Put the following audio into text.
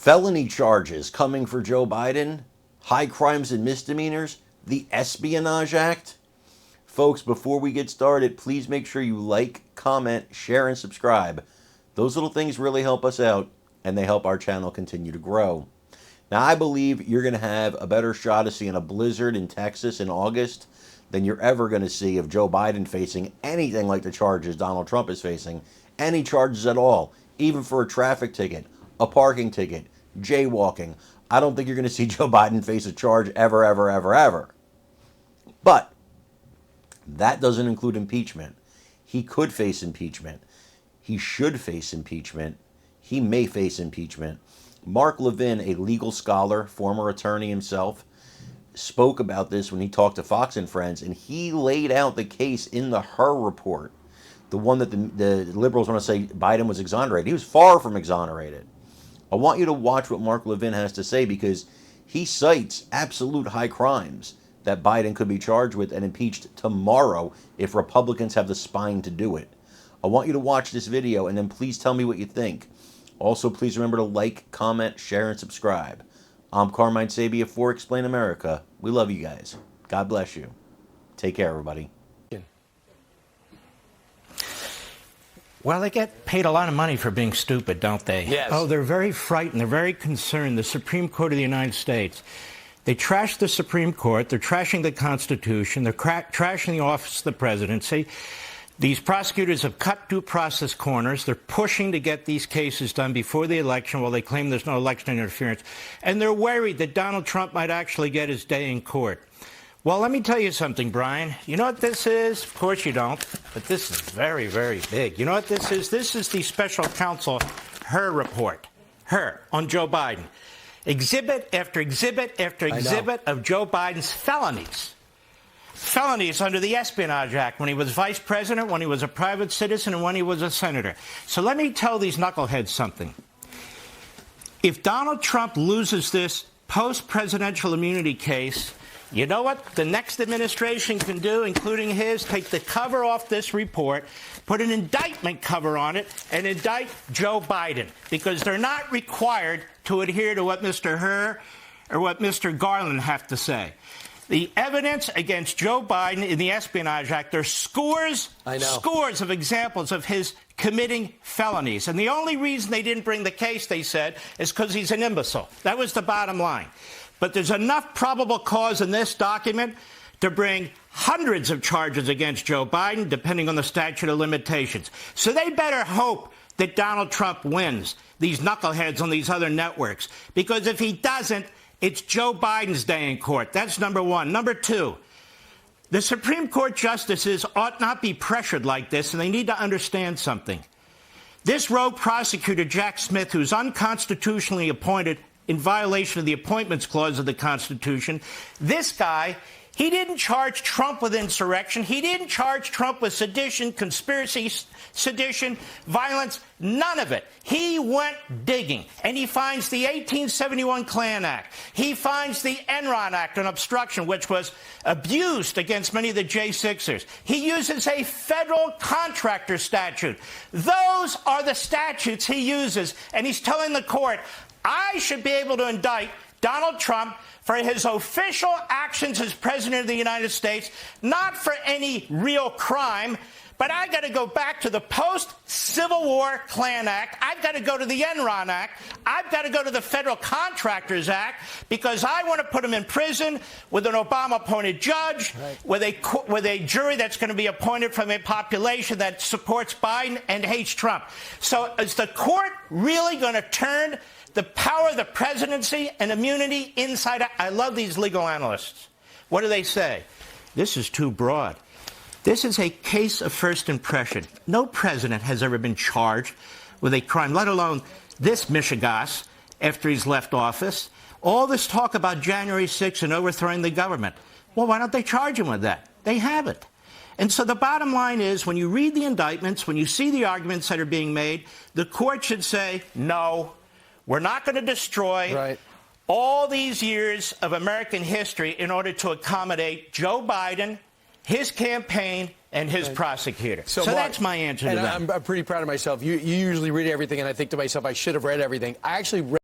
Felony charges coming for Joe Biden, high crimes and misdemeanors, the Espionage Act. Folks, before we get started, please make sure you like, comment, share, and subscribe. Those little things really help us out, and they help our channel continue to grow. Now, I believe you're going to have a better shot of seeing a blizzard in Texas in August than you're ever going to see of Joe Biden facing anything like the charges Donald Trump is facing, any charges at all, even for a traffic ticket, a parking ticket, jaywalking. I don't think you're going to see Joe Biden face a charge ever, ever, ever, ever. But that doesn't include impeachment. He could face impeachment. He should face impeachment. He may face impeachment. Mark Levin, a legal scholar, former attorney himself, spoke about this when he talked to Fox and Friends, and he laid out the case in the Hur report, the one that the liberals want to say Biden was exonerated. He was far from exonerated. I want you to watch what Mark Levin has to say, because he cites absolute high crimes that Biden could be charged with and impeached tomorrow if Republicans have the spine to do it. I want you to watch this video, and then please tell me what you think. Also, please remember to like, comment, share, and subscribe. I'm Carmine Sabia for Explain America. We love you guys. God bless you. Take care, everybody. Well, they get paid a lot of money for being stupid, don't they? Yes. Oh, they're very frightened. They're very concerned. The Supreme Court of the United States. They trash the Supreme Court. They're trashing the Constitution. They're trashing the office of the presidency. These prosecutors have cut due process corners. They're pushing to get these cases done before the election while they claim there's no election interference. And they're worried that Donald Trump might actually get his day in court. Well, let me tell you something, Brian. You know what this is? Of course you don't, but this is very, very big. You know what this is? This is the special counsel Hur report. Hur on Joe Biden. Exhibit after exhibit after exhibit of Joe Biden's felonies. Felonies under the Espionage Act when he was vice president, when he was a private citizen, and when he was a senator. So let me tell these knuckleheads something. If Donald Trump loses this post-presidential immunity case, you know what the next administration can do, including his? Take the cover off this report, put an indictment cover on it, and indict Joe Biden, because they're not required to adhere to what Mr. Hur or what Mr. Garland have to say. The evidence against Joe Biden in the Espionage Act, there's scores of examples of his committing felonies. And the only reason they didn't bring the case, they said, is because he's an imbecile. That was the bottom line. But there's enough probable cause in this document to bring hundreds of charges against Joe Biden, depending on the statute of limitations. So they better hope that Donald Trump wins, these knuckleheads on these other networks. Because if he doesn't, it's Joe Biden's day in court. That's number one. Number two, the Supreme Court justices ought not be pressured like this, and they need to understand something. This rogue prosecutor, Jack Smith, who's unconstitutionally appointed in violation of the Appointments Clause of the Constitution, this guy, he didn't charge Trump with insurrection. He didn't charge Trump with sedition, conspiracy, sedition, violence, none of it. He went digging, and he finds the 1871 Klan Act. He finds the Enron Act on obstruction, which was abused against many of the J6ers. He uses a federal contractor statute. Those are the statutes he uses, and he's telling the court, I should be able to indict Donald Trump for his official actions as president of the United States, not for any real crime, but I got to go back to the post-Civil War Klan Act. I've got to go to the Enron Act. I've got to go to the Federal Contractors Act, because I want to put him in prison with an Obama-appointed judge, with a jury that's going to be appointed from a population that supports Biden and hates Trump. So is the court really going to turn the power of the presidency and immunity inside out? I love these legal analysts. What do they say? This is too broad. This is a case of first impression. No president has ever been charged with a crime, let alone this mishegas after he's left office. All this talk about January 6th and overthrowing the government. Well, why don't they charge him with that? They haven't. And so the bottom line is, when you read the indictments, when you see the arguments that are being made, the court should say, no, we're not going to destroy all these years of American history in order to accommodate Joe Biden, his campaign, and his prosecutor. So Mark, that's my answer to that. I'm pretty proud of myself. You usually read everything, and I think to myself, I should have read everything. I actually read